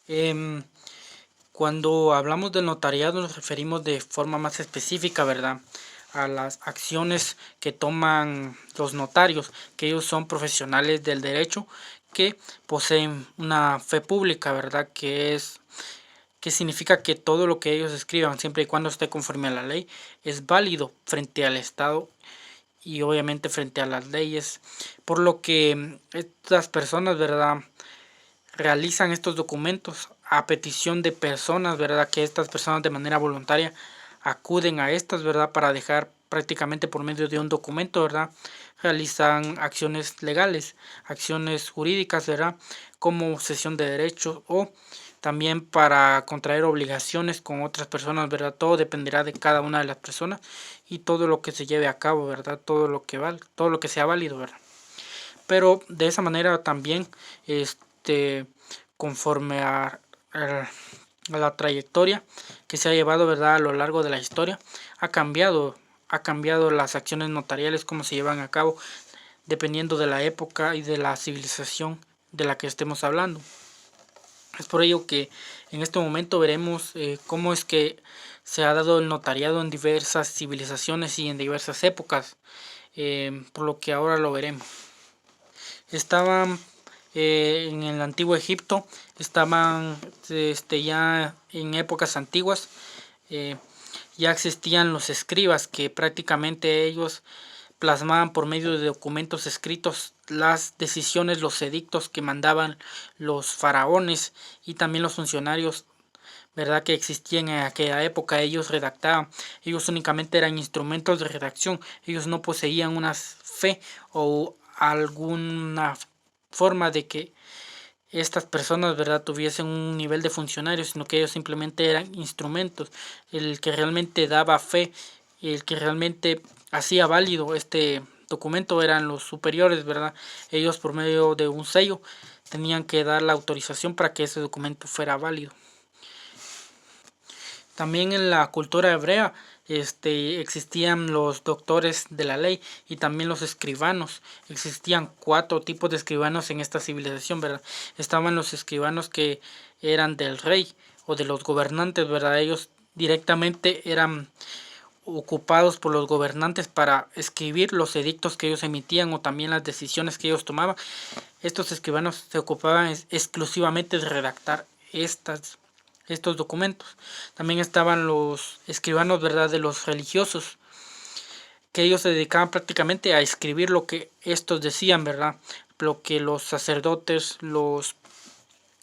Em, Cuando hablamos del notariado nos referimos de forma más específica, ¿verdad? A las acciones que toman los notarios, que ellos son profesionales del derecho que poseen una fe pública, ¿verdad? Que significa que todo lo que ellos escriban, siempre y cuando esté conforme a la ley, es válido frente al Estado y obviamente frente a las leyes, por lo que estas personas, ¿verdad? Realizan estos documentos a petición de personas, ¿verdad? Que estas personas de manera voluntaria acuden a estas, ¿verdad? Para dejar prácticamente por medio de un documento, ¿verdad? Realizan acciones legales, acciones jurídicas, ¿verdad? Como cesión de derechos o también para contraer obligaciones con otras personas, ¿verdad? Todo dependerá de cada una de las personas y todo lo que se lleve a cabo, ¿verdad? Todo lo que sea válido, ¿verdad? Pero de esa manera también, conforme a la trayectoria que se ha llevado, ¿verdad? A lo largo de la historia, ha cambiado las acciones notariales, cómo se llevan a cabo, dependiendo de la época y de la civilización de la que estemos hablando. Es por ello que en este momento veremos cómo es que se ha dado el notariado en diversas civilizaciones y en diversas épocas, por lo que ahora lo veremos. Estaban en el antiguo Egipto, estaban ya en épocas antiguas, eh, ya existían los escribas que prácticamente ellos plasmaban por medio de documentos escritos las decisiones, los edictos que mandaban los faraones y también los funcionarios, verdad, que existían en aquella época. Ellos redactaban, ellos únicamente eran instrumentos de redacción, ellos no poseían una fe o alguna forma de que estas personas, verdad, tuviesen un nivel de funcionarios, sino que ellos simplemente eran instrumentos. El que realmente daba fe, el que realmente hacía válido este documento eran los superiores, verdad. Ellos por medio de un sello tenían que dar la autorización para que ese documento fuera válido. También en la cultura hebrea existían los doctores de la ley y también los escribanos. Existían 4 tipos de escribanos en esta civilización, ¿verdad? Estaban los escribanos que eran del rey o de los gobernantes, ¿verdad? Ellos directamente eran ocupados por los gobernantes para escribir los edictos que ellos emitían o también las decisiones que ellos tomaban. Estos escribanos se ocupaban exclusivamente de redactar estos documentos. También estaban los escribanos, ¿verdad?, de los religiosos, que ellos se dedicaban prácticamente a escribir lo que estos decían, ¿verdad? Lo que los sacerdotes,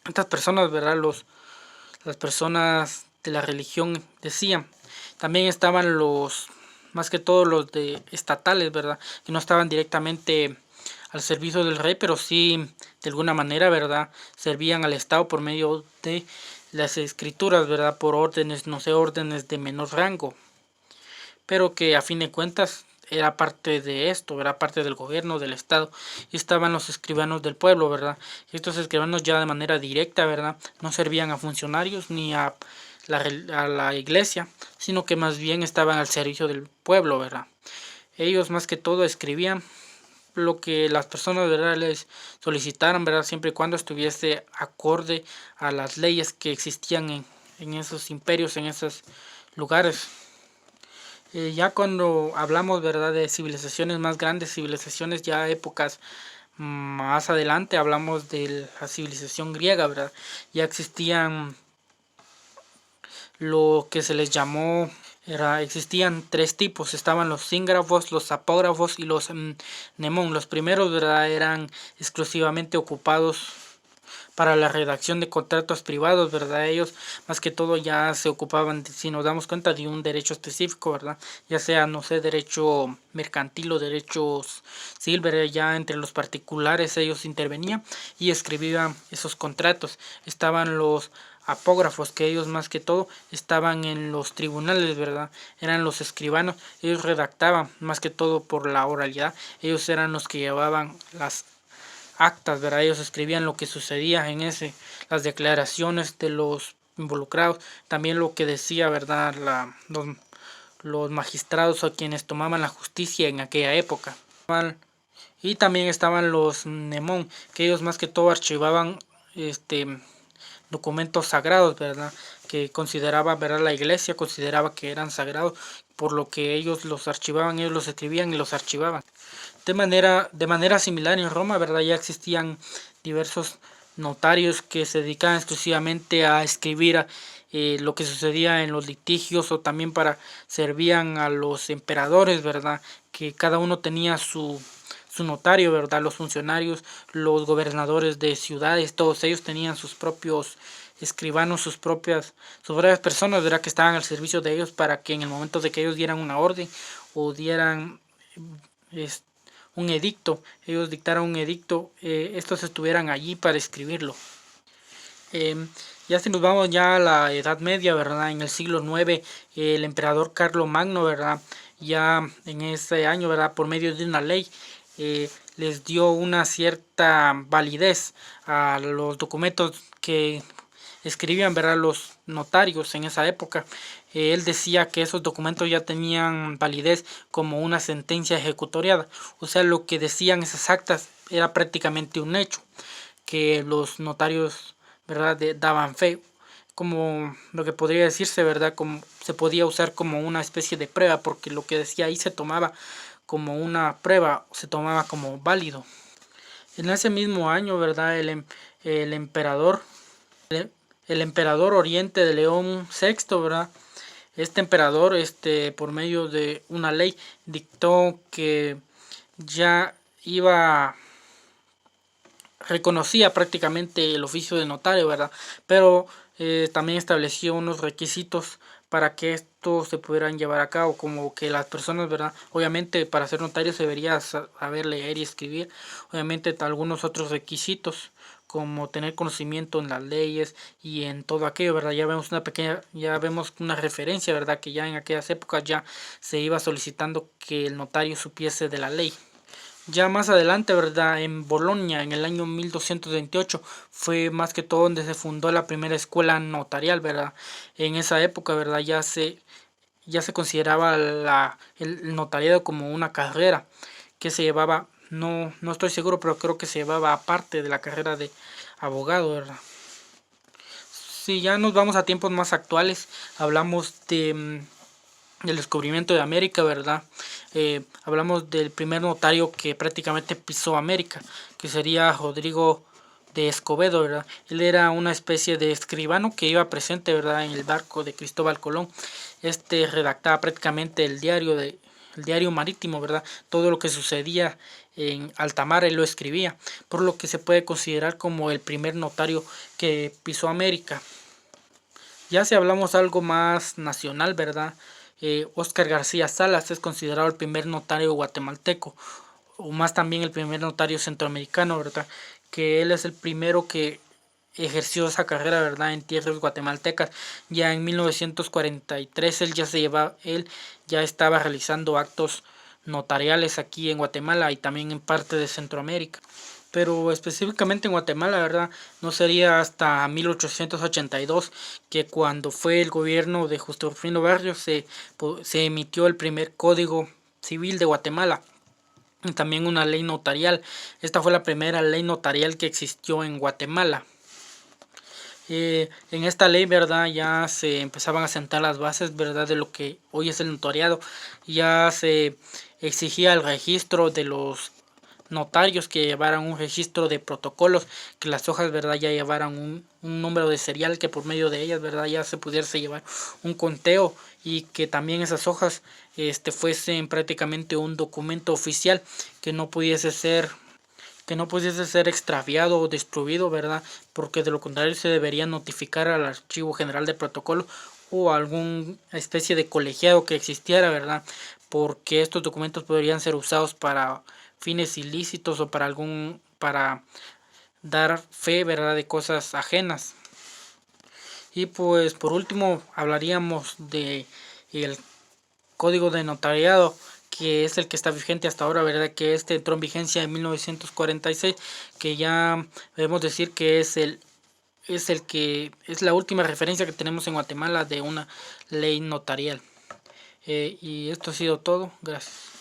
estas personas, ¿verdad?, las personas de la religión decían. También estaban más que todo los de estatales, ¿verdad?, que no estaban directamente al servicio del rey, pero sí de alguna manera, ¿verdad?, servían al Estado por medio de las escrituras, ¿verdad?, por órdenes, no sé, órdenes de menor rango, pero que a fin de cuentas era parte de esto, era parte del gobierno, del Estado, y estaban los escribanos del pueblo, ¿verdad? Y estos escribanos ya de manera directa, ¿verdad?, no servían a funcionarios ni a la iglesia, sino que más bien estaban al servicio del pueblo, ¿verdad? Ellos más que todo escribían lo que las personas, ¿verdad?, les solicitaran, ¿verdad?, siempre y cuando estuviese acorde a las leyes que existían en esos imperios, en esos lugares. Ya cuando hablamos, ¿verdad?, de civilizaciones más grandes, civilizaciones ya épocas más adelante, hablamos de la civilización griega, ¿verdad? Ya existían lo que se les llamó, existían 3 tipos, estaban los sígrafos, los apógrafos y los mnemón. Los primeros, ¿verdad?, eran exclusivamente ocupados para la redacción de contratos privados, ¿verdad? Ellos más que todo ya se ocupaban, si nos damos cuenta, de un derecho específico, ¿verdad? Ya sea, no sé, derecho mercantil o derechos civil, ¿verdad? Ya entre los particulares ellos intervenían y escribían esos contratos. Estaban los apógrafos, que ellos más que todo estaban en los tribunales, ¿verdad? Eran los escribanos, ellos redactaban más que todo por la oralidad, ellos eran los que llevaban las actas, ¿verdad? Ellos escribían lo que sucedía las declaraciones de los involucrados, también lo que decía, ¿verdad?, los magistrados o quienes tomaban la justicia en aquella época. Y también estaban los mnemón, que ellos más que todo archivaban documentos sagrados, ¿verdad? Que consideraba, ¿verdad? La iglesia consideraba que eran sagrados, por lo que ellos los archivaban, ellos los escribían y los archivaban. De manera similar en Roma, ¿verdad? Ya existían diversos notarios que se dedicaban exclusivamente a escribir lo que sucedía en los litigios, o también servían a los emperadores, ¿verdad? Que cada uno tenía su notario, ¿verdad? Los funcionarios, los gobernadores de ciudades, todos ellos tenían sus propios escribanos, sus propias personas, ¿verdad? Que estaban al servicio de ellos para que en el momento de que ellos dieran una orden o dieran un edicto, ellos dictaran un edicto, estos estuvieran allí para escribirlo. Ya si nos vamos ya a la Edad Media, ¿verdad? En el siglo IX, el emperador Carlomagno, ¿verdad? Ya en ese año, ¿verdad? Por medio de una ley, les dio una cierta validez a los documentos que escribían, ¿verdad? Los notarios en esa época. Él decía que esos documentos ya tenían validez como una sentencia ejecutoriada, o sea, lo que decían esas actas era prácticamente un hecho, que los notarios, ¿verdad? Daban fe, como lo que podría decirse, ¿verdad? Como se podía usar como una especie de prueba, porque lo que decía ahí se tomaba como una prueba, se tomaba como válido. En ese mismo año, ¿verdad? El emperador, el emperador Oriente de León VI, ¿verdad? Este emperador, por medio de una ley, dictó que ya reconocía prácticamente el oficio de notario, ¿verdad? Pero también estableció unos requisitos para que esto se pudieran llevar a cabo, como que las personas, ¿verdad? Obviamente para ser notario se debería saber leer y escribir, obviamente algunos otros requisitos como tener conocimiento en las leyes y en todo aquello, ¿verdad? Ya vemos una referencia, ¿verdad? Que ya en aquellas épocas ya se iba solicitando que el notario supiese de la ley. Ya más adelante, ¿verdad? En Bolonia, en el año 1228, fue más que todo donde se fundó la primera escuela notarial, ¿verdad? En esa época, ¿verdad? Ya se consideraba el notariado como una carrera que se llevaba, no estoy seguro, pero creo que se llevaba aparte de la carrera de abogado, ¿verdad? Si ya nos vamos a tiempos más actuales, hablamos del descubrimiento de América, ¿verdad? Hablamos del primer notario que prácticamente pisó América, que sería Rodrigo de Escobedo, ¿verdad? Él era una especie de escribano que iba presente, ¿verdad? En el barco de Cristóbal Colón. Redactaba prácticamente el diario marítimo, ¿verdad? Todo lo que sucedía en alta mar él lo escribía, por lo que se puede considerar como el primer notario que pisó América. Ya si hablamos algo más nacional, ¿verdad? Óscar García Salas es considerado el primer notario guatemalteco, o más también el primer notario centroamericano, ¿verdad? Que él es el primero que ejerció esa carrera, ¿verdad? En tierras guatemaltecas. Ya en 1943 él ya estaba realizando actos notariales aquí en Guatemala y también en parte de Centroamérica. Pero específicamente en Guatemala, ¿verdad? No sería hasta 1882 que cuando fue el gobierno de Justo Rufino Barrios se emitió el primer Código Civil de Guatemala y también una ley notarial. Esta fue la primera ley notarial que existió en Guatemala. En esta ley, ¿verdad? Ya se empezaban a sentar las bases, ¿verdad? De lo que hoy es el notariado. Ya se exigía el registro de los notarios, que llevaran un registro de protocolos, que las hojas, ¿verdad? Ya llevaran un número de serial, que por medio de ellas, ¿verdad? Ya se pudiese llevar un conteo, y que también esas hojas fuesen prácticamente un documento oficial que no pudiese ser extraviado o destruido, ¿verdad? Porque de lo contrario se debería notificar al Archivo General de Protocolo o a alguna especie de colegiado que existiera, ¿verdad? Porque estos documentos podrían ser usados para fines ilícitos o para dar fe, ¿verdad? De cosas ajenas. Y pues por último hablaríamos de el Código de Notariado, que es el que está vigente hasta ahora, ¿verdad? Que entró en vigencia en 1946, que ya debemos decir que es la última referencia que tenemos en Guatemala de una ley notarial. Y esto ha sido todo. Gracias.